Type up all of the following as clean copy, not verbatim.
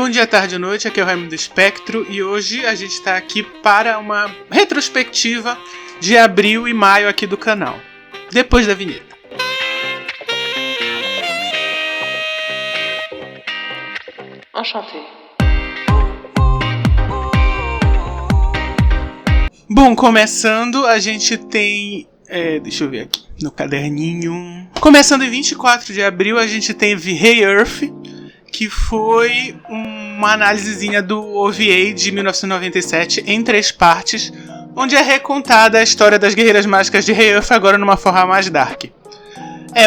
Bom dia, tarde e noite, aqui é o Raimundo Espectro e hoje a gente está aqui para uma retrospectiva de abril e maio aqui do canal, depois da vinheta. Enchanté. Bom, começando, a gente tem... deixa eu ver aqui no caderninho. Começando em 24 de abril, a gente teve Hey Earth, que foi uma análisezinha do OVA de 1997 em 3 partes, onde é recontada a história das guerreiras mágicas de Hey Earth agora numa forma mais dark.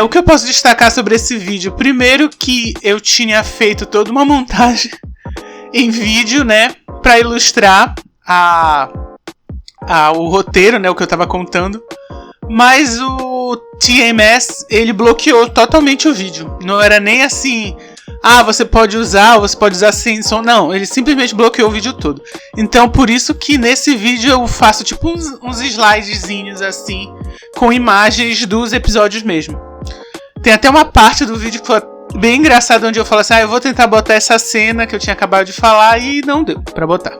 O que eu posso destacar sobre esse vídeo? Primeiro que eu tinha feito toda uma montagem em vídeo, né, para ilustrar o roteiro, né, o que eu tava contando. Mas o TMS, ele bloqueou totalmente o vídeo. Não era nem assim, você pode usar, ou você pode usar sem som. Não, ele simplesmente bloqueou o vídeo todo. Então, por isso que nesse vídeo eu faço tipo uns slidezinhos assim, com imagens dos episódios mesmo. Tem até uma parte do vídeo que foi bem engraçada, onde eu falo assim, eu vou tentar botar essa cena que eu tinha acabado de falar, e não deu pra botar.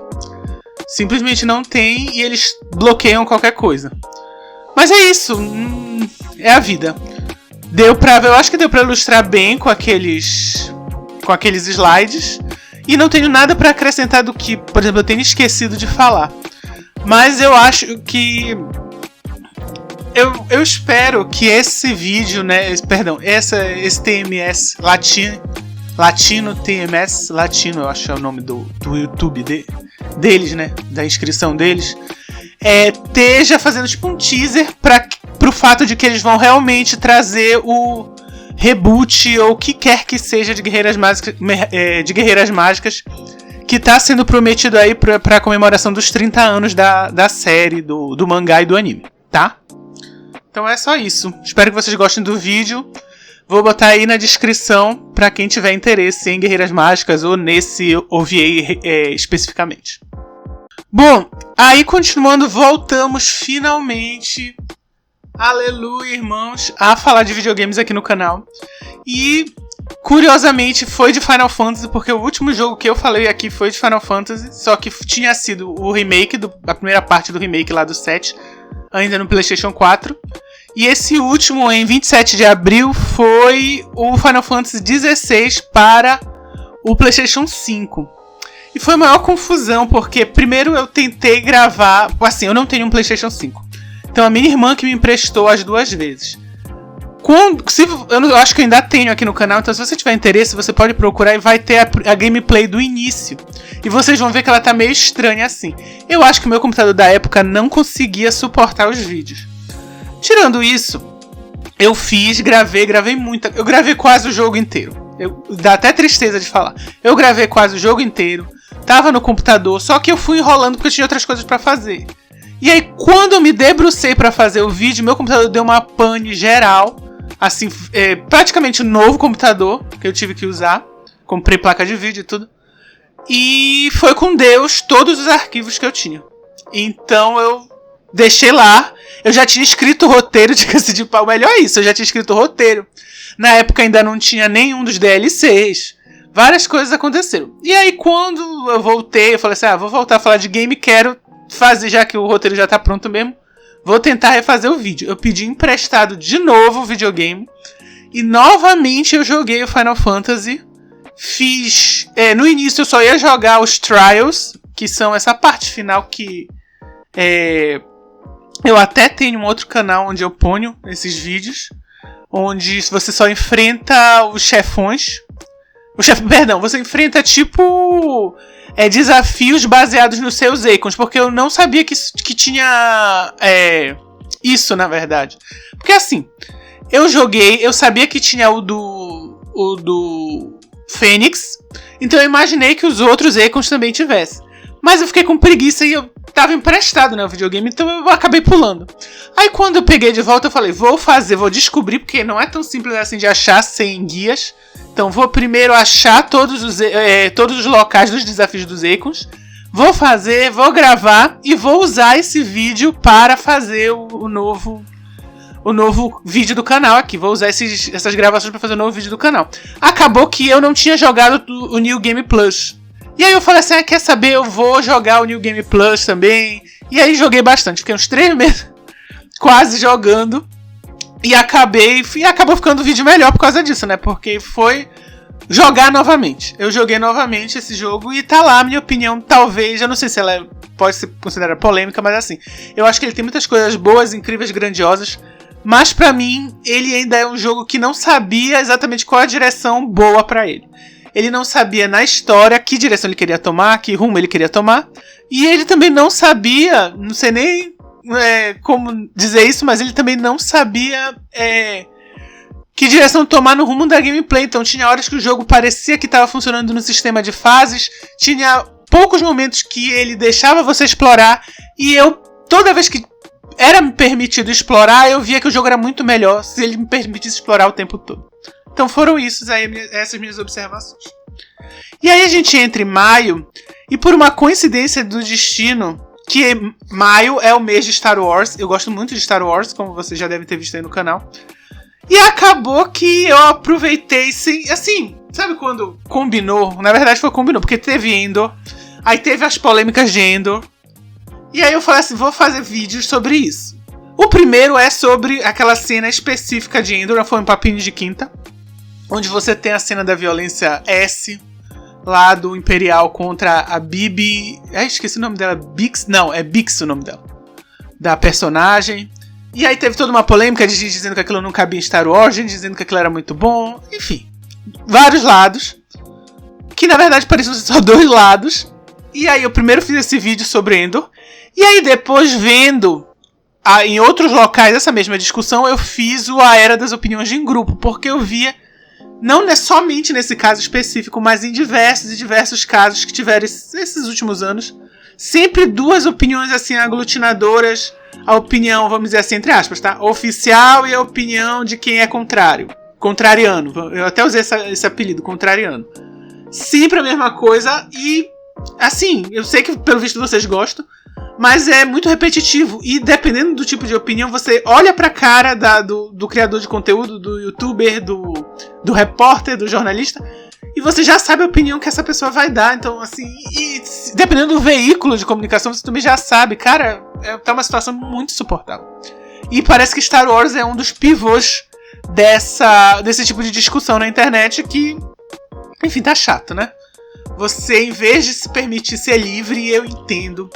Simplesmente não tem, e eles bloqueiam qualquer coisa. Mas é isso, é a vida. Eu acho que deu pra ilustrar bem com aqueles slides. E não tenho nada pra acrescentar do que, por exemplo, eu tenho esquecido de falar. Mas eu acho que... Eu espero que esse vídeo, né, esse TMS Latino TMS, Latino eu acho que é o nome do YouTube deles, né, da inscrição deles, esteja fazendo tipo um teaser pro fato de que eles vão realmente trazer o reboot ou o que quer que seja de Guerreiras Mágicas que está sendo prometido aí pra comemoração dos 30 anos da série, do mangá e do anime, tá? Então é só isso. Espero que vocês gostem do vídeo. Vou botar aí na descrição pra quem tiver interesse em Guerreiras Mágicas ou nesse OVA especificamente. Bom, aí continuando, voltamos finalmente, aleluia, irmãos, a falar de videogames aqui no canal. E, curiosamente, foi de Final Fantasy, porque o último jogo que eu falei aqui foi de Final Fantasy, só que tinha sido o remake, a primeira parte do remake lá do 7, ainda no PlayStation 4. E esse último, em 27 de abril, foi o Final Fantasy XVI para o PlayStation 5. E foi a maior confusão, porque primeiro eu tentei gravar... Assim, eu não tenho um PlayStation 5. Então a minha irmã que me emprestou as 2 vezes. Eu acho que eu ainda tenho aqui no canal, então se você tiver interesse, você pode procurar e vai ter a gameplay do início. E vocês vão ver que ela tá meio estranha assim. Eu acho que o meu computador da época não conseguia suportar os vídeos. Tirando isso, eu gravei muito. Eu gravei quase o jogo inteiro. Dá até tristeza de falar. Eu gravei quase o jogo inteiro. Tava no computador, só que eu fui enrolando porque eu tinha outras coisas pra fazer. E aí, quando eu me debrucei pra fazer o vídeo, meu computador deu uma pane geral. Assim, praticamente um novo computador que eu tive que usar. Comprei placa de vídeo e tudo. E foi com Deus todos os arquivos que eu tinha. Então eu deixei lá. Eu já tinha escrito o roteiro, diga-se de pau. Melhor é isso, eu já tinha escrito o roteiro. Na época ainda não tinha nenhum dos DLCs. Várias coisas aconteceram. E aí quando eu voltei, eu falei assim, vou voltar a falar de game, quero fazer, já que o roteiro já tá pronto mesmo, vou tentar refazer o vídeo. Eu pedi emprestado de novo o videogame. E novamente eu joguei o Final Fantasy. Fiz... no início eu só ia jogar os Trials, que são essa parte final que... eu até tenho um outro canal onde eu ponho esses vídeos, onde você só enfrenta os chefões. Você enfrenta tipo desafios baseados nos seus icons, porque eu não sabia que tinha isso, na verdade. Porque assim, eu sabia que tinha o do Fênix, então eu imaginei que os outros icons também tivessem. Mas eu fiquei com preguiça e eu tava emprestado, né, o videogame, então eu acabei pulando. Aí quando eu peguei de volta eu falei, vou descobrir, porque não é tão simples assim de achar sem guias. Então vou primeiro achar todos os locais dos desafios dos icons. Vou gravar e vou usar esse vídeo para fazer o novo vídeo do canal aqui. Vou usar essas gravações para fazer o novo vídeo do canal. Acabou que eu não tinha jogado o New Game Plus. E aí eu falei assim, quer saber, eu vou jogar o New Game Plus também. E aí joguei bastante, fiquei uns 3 meses quase jogando. E acabou ficando o vídeo melhor por causa disso, né? Porque foi jogar novamente. Eu joguei novamente esse jogo e tá lá a minha opinião, talvez, eu não sei se ela pode ser considerada polêmica, mas assim, eu acho que ele tem muitas coisas boas, incríveis, grandiosas, mas pra mim, ele ainda é um jogo que não sabia exatamente qual a direção boa pra ele. Ele não sabia na história que direção ele queria tomar, que rumo ele queria tomar, e ele também não sabia, não sei nem como dizer isso, mas ele também não sabia que direção tomar no rumo da gameplay. Então tinha horas que o jogo parecia que estava funcionando no sistema de fases, tinha poucos momentos que ele deixava você explorar, e eu, toda vez que era me permitido explorar, eu via que o jogo era muito melhor se ele me permitisse explorar o tempo todo. Então foram essas minhas observações. E aí a gente entra em maio, e por uma coincidência do destino, que maio é o mês de Star Wars, eu gosto muito de Star Wars, como vocês já devem ter visto aí no canal. E acabou que eu aproveitei, assim, sabe quando combinou? Na verdade combinou, porque teve Endor, aí teve as polêmicas de Endor, e aí eu falei assim, vou fazer vídeos sobre isso. O primeiro é sobre aquela cena específica de Endor, foi um papinho de quinta, onde você tem a cena da violência S, lá do Imperial contra a Bibi... esqueci o nome dela, Bix? Não, é Bix o nome dela, da personagem. E aí teve toda uma polêmica de gente dizendo que aquilo não cabia em Star Wars, gente dizendo que aquilo era muito bom, enfim. Vários lados, que na verdade pareciam ser só 2 lados. E aí eu primeiro fiz esse vídeo sobre Endor, e aí depois vendo em outros locais essa mesma discussão, eu fiz a Era das Opiniões em Grupo, porque eu via, não somente nesse caso específico, mas em diversos casos que tiveram esses últimos anos, sempre 2 opiniões assim aglutinadoras, a opinião, vamos dizer assim, entre aspas, tá? Oficial e a opinião de quem é contrário. Contrariano. Eu até usei esse apelido, contrariano. Sempre a mesma coisa e, assim, eu sei que pelo visto vocês gostam, mas é muito repetitivo. E dependendo do tipo de opinião, você olha pra cara do criador de conteúdo, do youtuber, do repórter, do jornalista, e você já sabe a opinião que essa pessoa vai dar. Então, assim, e dependendo do veículo de comunicação, você também já sabe. Cara, tá uma situação muito insuportável. E parece que Star Wars é um dos pivôs desse tipo de discussão na internet que, enfim, tá chato, né? Você, em vez de se permitir ser livre, eu entendo.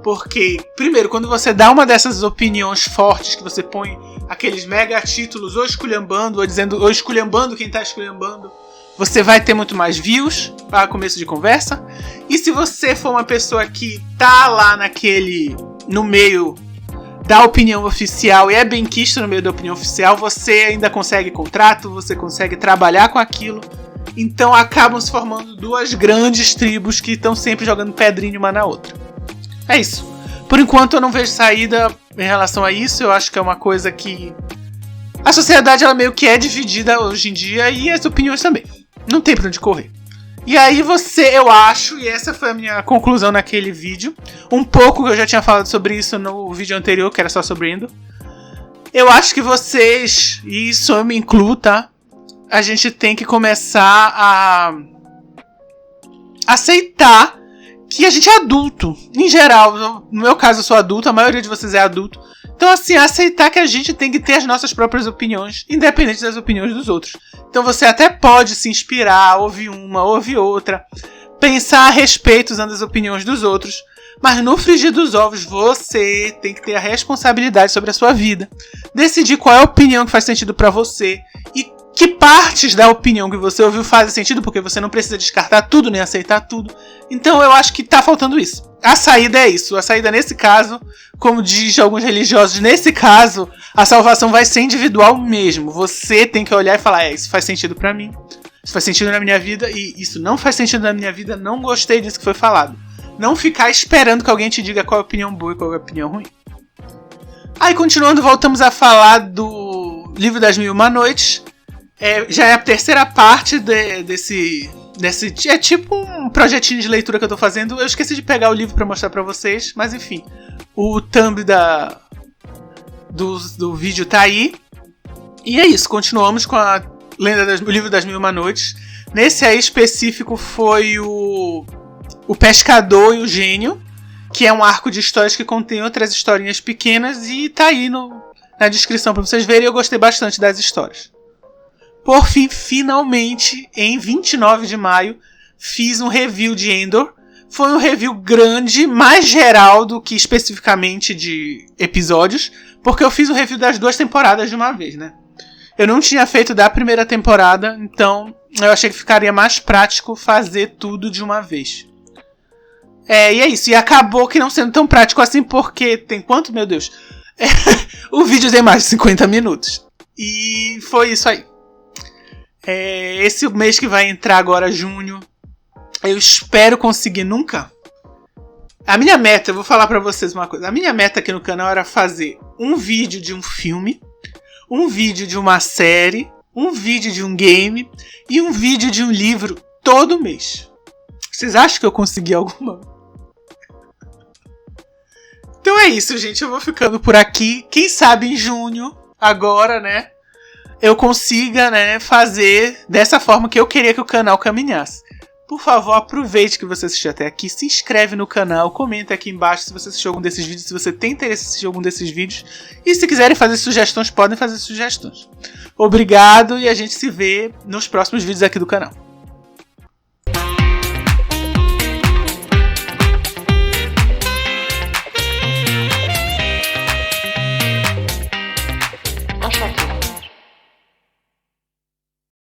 Porque, primeiro, quando você dá uma dessas opiniões fortes, que você põe aqueles mega títulos, ou esculhambando, ou esculhambando quem tá esculhambando, você vai ter muito mais views para começo de conversa. E se você for uma pessoa que tá lá no meio da opinião oficial e é benquista no meio da opinião oficial, você ainda consegue contrato, você consegue trabalhar com aquilo. Então acabam se formando 2 grandes tribos que estão sempre jogando pedrinha uma na outra. É isso. Por enquanto eu não vejo saída em relação a isso. Eu acho que é uma coisa que a sociedade ela meio que é dividida hoje em dia, e as opiniões também. Não tem pra onde correr. E aí eu acho, e essa foi a minha conclusão naquele vídeo, um pouco que eu já tinha falado sobre isso no vídeo anterior, que era só sobre Endor. Eu acho que vocês, e isso eu me incluo, tá? A gente tem que começar a aceitar que a gente é adulto, em geral. No meu caso eu sou adulto, a maioria de vocês é adulto. Então, assim, aceitar que a gente tem que ter as nossas próprias opiniões, independente das opiniões dos outros. Então você até pode se inspirar, ouvir uma, ouvir outra, pensar a respeito usando as opiniões dos outros, mas no frigir dos ovos você tem que ter a responsabilidade sobre a sua vida, decidir qual é a opinião que faz sentido pra você e que partes da opinião que você ouviu fazem sentido, porque você não precisa descartar tudo nem aceitar tudo. Então eu acho que tá faltando isso. A saída é isso. A saída nesse caso, como diz alguns religiosos, nesse caso, a salvação vai ser individual mesmo. Você tem que olhar e falar, isso faz sentido pra mim, isso faz sentido na minha vida, e isso não faz sentido na minha vida, não gostei disso que foi falado. Não ficar esperando que alguém te diga qual é a opinião boa e qual é a opinião ruim. Aí, continuando, voltamos a falar do Livro das Mil e Uma Noites. Já é a terceira parte desse... É tipo um projetinho de leitura que eu tô fazendo. Eu esqueci de pegar o livro pra mostrar pra vocês, mas enfim. O thumb do vídeo tá aí. E é isso, continuamos com o Livro das Mil e Uma Noites. Nesse aí específico foi o O Pescador e o Gênio, que é um arco de histórias que contém outras historinhas pequenas e tá aí na descrição pra vocês verem. Eu gostei bastante das histórias. Por fim, finalmente, em 29 de maio, fiz um review de Andor. Foi um review grande, mais geral do que especificamente de episódios, porque eu fiz um review das 2 temporadas de uma vez, né? Eu não tinha feito da primeira temporada, então eu achei que ficaria mais prático fazer tudo de uma vez. E é isso. E acabou que não sendo tão prático assim, porque tem quanto, meu Deus? O vídeo tem mais de 50 minutos. E foi isso aí. Esse mês que vai entrar agora, junho, eu espero conseguir nunca. A minha meta, eu vou falar pra vocês uma coisa. A minha meta aqui no canal era fazer um vídeo de um filme, um vídeo de uma série, um vídeo de um game e um vídeo de um livro todo mês. Vocês acham que eu consegui alguma? Então é isso, gente. Eu vou ficando por aqui. Quem sabe em junho, agora, né, eu consiga, né, fazer dessa forma que eu queria que o canal caminhasse. Por favor, aproveite que você assistiu até aqui, se inscreve no canal, comenta aqui embaixo se você assistiu algum desses vídeos, se você tem interesse em assistir algum desses vídeos. E se quiserem fazer sugestões, podem fazer sugestões. Obrigado e a gente se vê nos próximos vídeos aqui do canal.